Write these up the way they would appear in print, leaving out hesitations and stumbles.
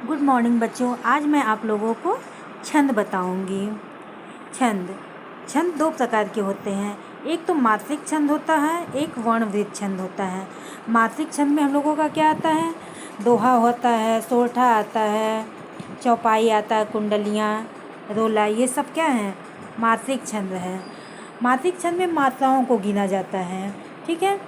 Good morning बच्चों। आज मैं आप लोगों को छंद बताऊंगी। छंद दो प्रकार के होते हैं। एक तो मात्रिक छंद होता है, एक वर्णवृत्त छंद होता है। मात्रिक छंद में हम लोगों का क्या आता है? दोहा होता है, सोरठा आता है, चौपाई आता है, कुंडलियाँ, रोला, ये सब क्या है? मात्रिक छंद है। मात्रिक छंद में मात्राओं को गिना जाता है, ठीक है।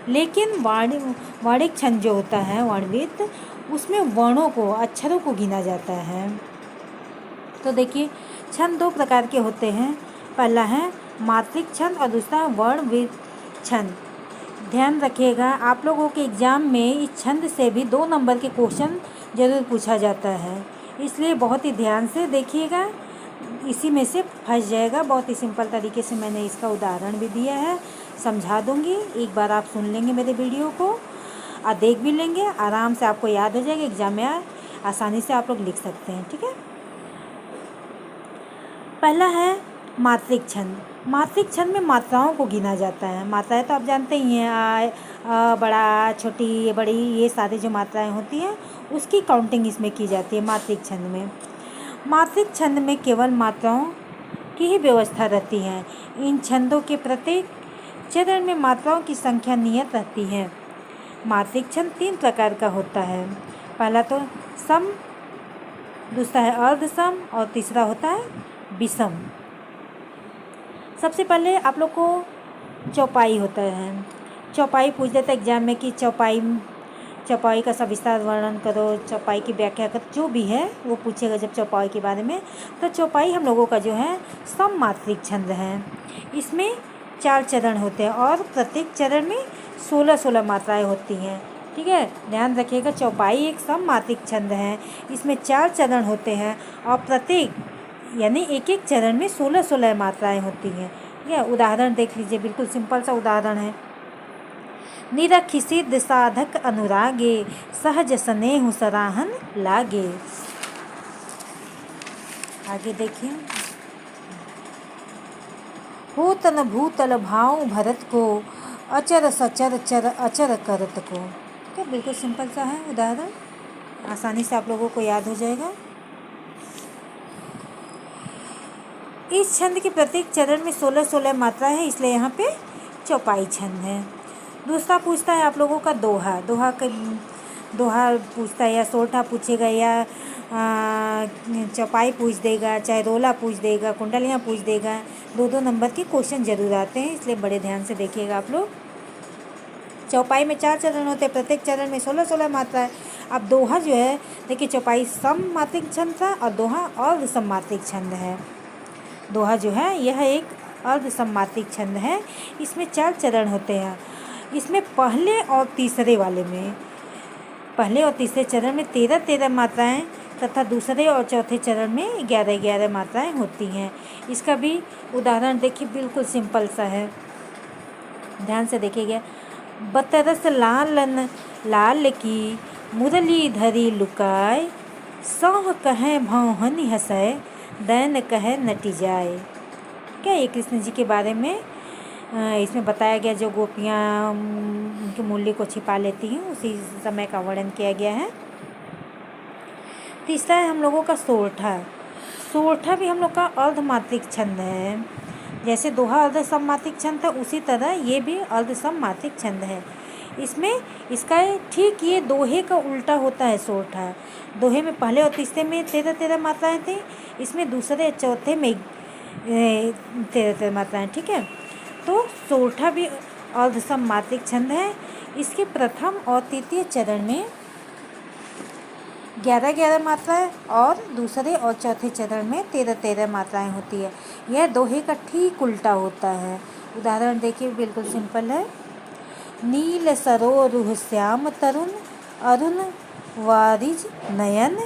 लेकिन वर्णिक छंद जो होता है, वर्णवृत्त, उसमें वर्णों को, अक्षरों को गिना जाता है। तो देखिए, छंद दो प्रकार के होते हैं। पहला है मात्रिक छंद और दूसरा वर्णवृत्त छंद। ध्यान रखिएगा, आप लोगों के एग्ज़ाम में इस छंद से भी 2 नंबर के क्वेश्चन ज़रूर पूछा जाता है, इसलिए बहुत ही ध्यान से देखिएगा, इसी में से फंस जाएगा। बहुत ही सिंपल तरीके से मैंने इसका उदाहरण भी दिया है, समझा दूंगी। एक बार आप सुन लेंगे मेरे वीडियो को और देख भी लेंगे, आराम से आपको याद हो जाएगा। एग्जाम में आसानी से आप लोग लिख सकते हैं, ठीक है। पहला है मात्रिक छंद। मात्रिक छंद में मात्राओं को गिना जाता है। मात्राएं तो आप जानते ही हैं, बड़ा, छोटी, बड़ी, ये सारी जो मात्राएं होती हैं उसकी काउंटिंग इसमें की जाती है मात्रिक छंद में। मात्रिक छंद में केवल मात्राओं की ही व्यवस्था रहती है। इन छंदों के प्रत्येक चरण में मात्राओं की संख्या नियत रहती है। मात्रिक छंद 3 प्रकार का होता है। पहला तो सम, दूसरा है अर्धसम और तीसरा होता है विषम। सबसे पहले आप लोग को चौपाई होता है। चौपाई पूछ देता है एग्जाम में कि चौपाई का सविस्तार वर्णन करो, चौपाई की व्याख्या करो, जो भी है वो पूछेगा जब चौपाई के बारे में। तो चौपाई हम लोगों का जो है सम मात्रिक छंद है। इसमें 4 चरण होते हैं और प्रत्येक चरण में 16-16 मात्राएं होती हैं, ठीक है। ध्यान रखिएगा, चौपाई एक सम मात्रिक छंद है। इसमें 4 चरण होते हैं और प्रत्येक यानी एक एक चरण में 16-16 मात्राएं होती हैं, ठीक है। उदाहरण देख लीजिए, बिल्कुल सिंपल सा उदाहरण है। निरखि सिद्ध साधक अनुरागे, सहज स्नेहु सराहन लागे। आगे देखिए, होतन भूतल भाव भरत को, अचर सचर चर अचर करत को। ठीक है, बिल्कुल सिंपल सा है उदाहरण, आसानी से आप लोगों को याद हो जाएगा। इस छंद के प्रत्येक चरण में 16-16 मात्रा है, इसलिए यहाँ पे चौपाई छंद है। दूसरा पूछता है आप लोगों का दोहा। दोहा पूछता है, या सोरठा पूछेगा, या चौपाई पूछ देगा, चाहे रोला पूछ देगा, कुंडलियाँ पूछ देगा। 2-2 नंबर के क्वेश्चन जरूर आते हैं, इसलिए बड़े ध्यान से देखिएगा आप लोग। चौपाई में 4 चरण होते हैं, प्रत्येक चरण में 16-16 मात्रा है। अब दोहा जो है, देखिए, चौपाई सम मात्रिक छंद था और दोहा अर्ध सम मात्रिक छंद है। दोहा जो है यह एक अर्ध सम मात्रिक छंद है। इसमें 4 चरण होते हैं। इसमें पहले और तीसरे चरण में 13-13 मात्राएं तथा दूसरे और चौथे चरण में 11-11 मात्राएं होती हैं। इसका भी उदाहरण देखिए, बिल्कुल सिंपल सा है, ध्यान से देखिएगा। बतरस लालन लाल की, मुरली धरी लुकाय, सौह कहे भौहनि हंसय, दैन कहे नटी जाए। क्या ये कृष्ण जी के बारे में इसमें बताया गया, जो गोपियाँ उनके मूल्य को छिपा लेती हैं, उसी समय का वर्णन किया गया है। तीसरा है हम लोगों का सोरठा। सोरठा भी हम लोग का अर्धमात्रिक छंद है। जैसे दोहा अर्ध सम मात्रिक छंद था, उसी तरह ये भी अर्ध सम मात्रिक छंद है। इसमें इसका ठीक ये दोहे का उल्टा होता है सोरठा। दोहे में पहले और तीसरे में 13-13 मात्राएँ थी, इसमें दूसरे चौथे में 13-13 मात्राएँ, ठीक है। तो सोरठा भी अर्धसम मात्रिक छंद है। इसके प्रथम और तृतीय चरण में 11-11 मात्राएं और दूसरे और चौथे चरण में 13-13 मात्राएं होती है। यह दोहे का ठीक उल्टा होता है। उदाहरण देखिए, बिल्कुल सिंपल है। नील सरोरुह श्याम तरुण, अरुण वारिज नयन,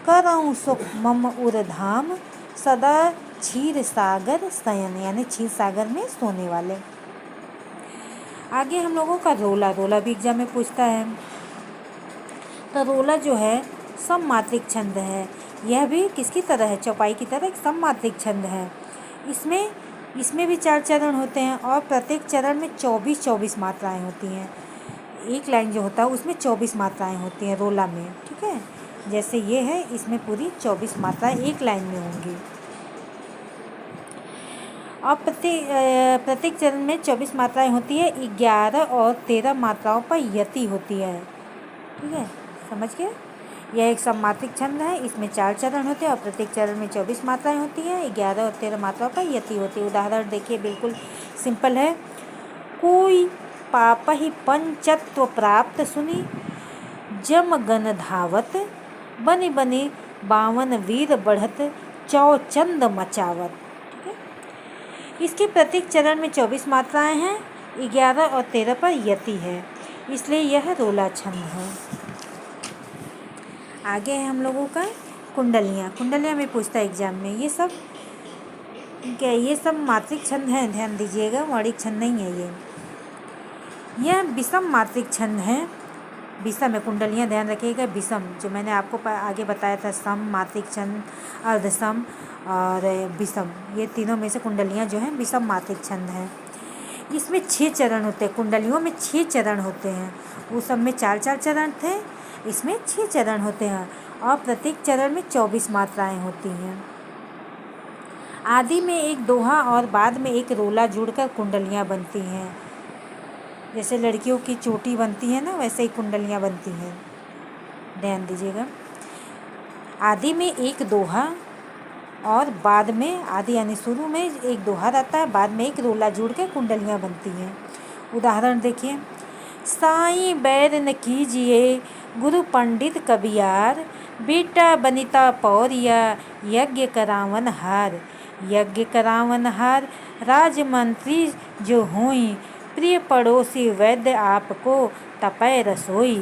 करऊँ सुख मम उरधाम, सदा क्षीर सागर शयन, यानी क्षीर सागर में सोने वाले। आगे हम लोगों का रोला भी एग्जाम में पूछता है। तो रोला जो है सम मात्रिक छंद है। यह भी किसकी तरह है? चौपाई की तरह एक सम मात्रिक छंद है। इसमें भी 4 चरण होते हैं और प्रत्येक चरण में 24-24 मात्राएं होती हैं। एक लाइन जो होता है उसमें 24 मात्राएं होती हैं रोला में, ठीक है। जैसे ये है, इसमें पूरी 24 मात्राएं एक लाइन में होंगी। और प्रत्येक चरण में 24 मात्राएं होती है। 11 और 13 मात्राओं पर यति होती है। ठीक है, समझ गए? यह एक सममात्रिक छंद है। इसमें 4 चरण होते हैं और प्रत्येक चरण में 24 मात्राएं होती हैं। 11 और 13 मात्राओं पर यति होती है। उदाहरण देखिए, बिल्कुल सिंपल है। कोई पापहि पंचत्व प्राप्त सुनी, जम गन धावत, बनि बनि 52 वीर बढ़त, चौचंद मचावत। ठीक है, इसके प्रत्येक चरण में 24 मात्राएं हैं। 11 और 13 पर यति है, इसलिए यह रोला छंद है। आगे है हम लोगों का कुंडलियाँ। कुंडलियाँ में पूछता है एग्जाम में। ये सब मात्रिक छंद हैं, ध्यान दीजिएगा, मौलिक छंद नहीं है। यह विषम मात्रिक छंद है। विषम है, कुंडलियाँ ध्यान रखिएगा, विषम, जो मैंने आपको आगे बताया था, सम मात्रिक छंद, अर्धसम और विषम, ये तीनों में से कुंडलियाँ जो हैं विषम मात्रिक छंद हैं। इसमें 6 चरण होते हैं। कुंडलियों में 6 चरण होते हैं। उस सब में 4-4 चरण थे, इसमें 6 चरण होते हैं और प्रत्येक चरण में 24 मात्राएं होती हैं। आदि में एक दोहा और बाद में एक रोला जुड़कर कुंडलियाँ बनती हैं। जैसे लड़कियों की चोटी बनती है ना, वैसे ही कुंडलियाँ बनती हैं। ध्यान दीजिएगा, आदि में एक दोहा और बाद में, आदि यानी शुरू में एक दोहा रहता है, बाद में एक रोला जुड़ के कुंडलियाँ बनती हैं। उदाहरण देखिए, साईं बैर न कीजिए गुरु पंडित कबियार, बेटा बनिता पौरिया यज्ञ करावन हार। यज्ञ करावन हार राजमंत्री जो होई, प्रिय पड़ोसी वैद्य आपको तपय रसोई।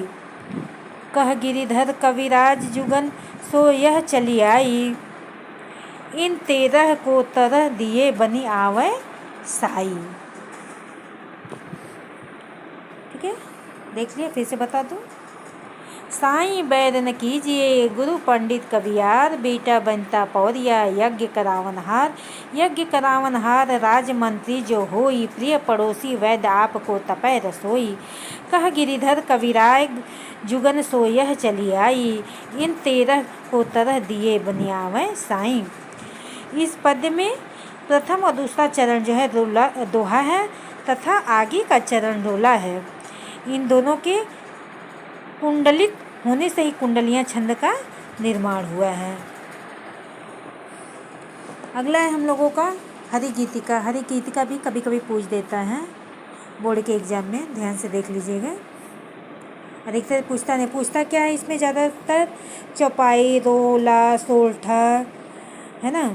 कह गिरिधर कविराज जुगन सो यह चली आई, इन 13 को तरह दिए बनी आवे साई। ठीक है, देख लिया, फिर से बता दूं। साईं बैर न कीजिए गुरु पंडित कबियार, बेटा बनता पौरिया यज्ञ करावन हार। यज्ञ करावन हार राजमंत्री जो होई, प्रिय पड़ोसी वैद्य आपको तपय रसोई। कह गिरिधर कविराज जुगन सो यह चली आई, इन 13 को तरह दिए बनियावे साईं। इस पद्य में प्रथम और दूसरा चरण जो है दोहा है तथा आगे का चरण रोला है। इन दोनों के कुंडलित होने से ही कुंडलियाँ छंद का निर्माण हुआ है। अगला है हम लोगों का हरिगीतिका। हरिगीतिका भी कभी कभी पूछ देता है बोर्ड के एग्जाम में, ध्यान से देख लीजिएगा। अधिकतर पूछता क्या है इसमें, ज़्यादातर चौपाई, रोला, सोरठा, है ना,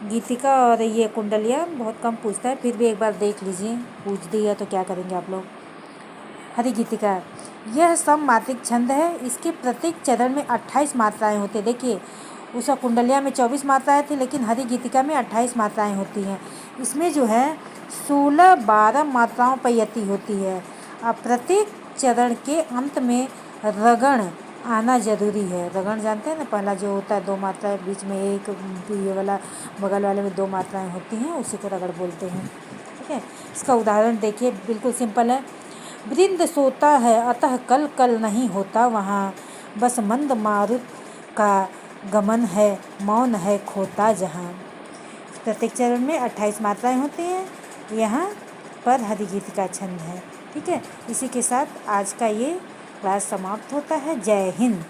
गीतिका और ये कुंडलियाँ बहुत कम पूछता है। फिर भी एक बार देख लीजिए, पूछ दिया तो क्या करेंगे आप लोग। हरिगीतिका, यह सममात्रिक छंद है। इसके प्रत्येक चरण में 28 मात्राएं होती हैं। देखिए, उस कुंडलिया में 24 मात्राएं थी, लेकिन हरिगीतिका में 28 मात्राएं होती हैं। इसमें जो है 16-12 मात्राओं पर यति होती है। अब प्रत्येक चरण के अंत में रगण आना जरूरी है। रगण जानते हैं ना, पहला जो होता है 2 मात्राएं, बीच में एक, ये वाला बगल वाले में 2 मात्राएं होती हैं, उसी को रगड़ बोलते हैं। ठीक है, इसका उदाहरण देखिए, बिल्कुल सिंपल है। वृंद सोता है अतः कल कल नहीं होता वहाँ, बस मंद मारुत का गमन है, मौन है खोता जहाँ। प्रत्येक चरण में 28 मात्राएं होती हैं। यहाँ पर हरिगीतिका छंद है। ठीक है, इसी के साथ आज का ये क्लास समाप्त होता है। जय हिंद।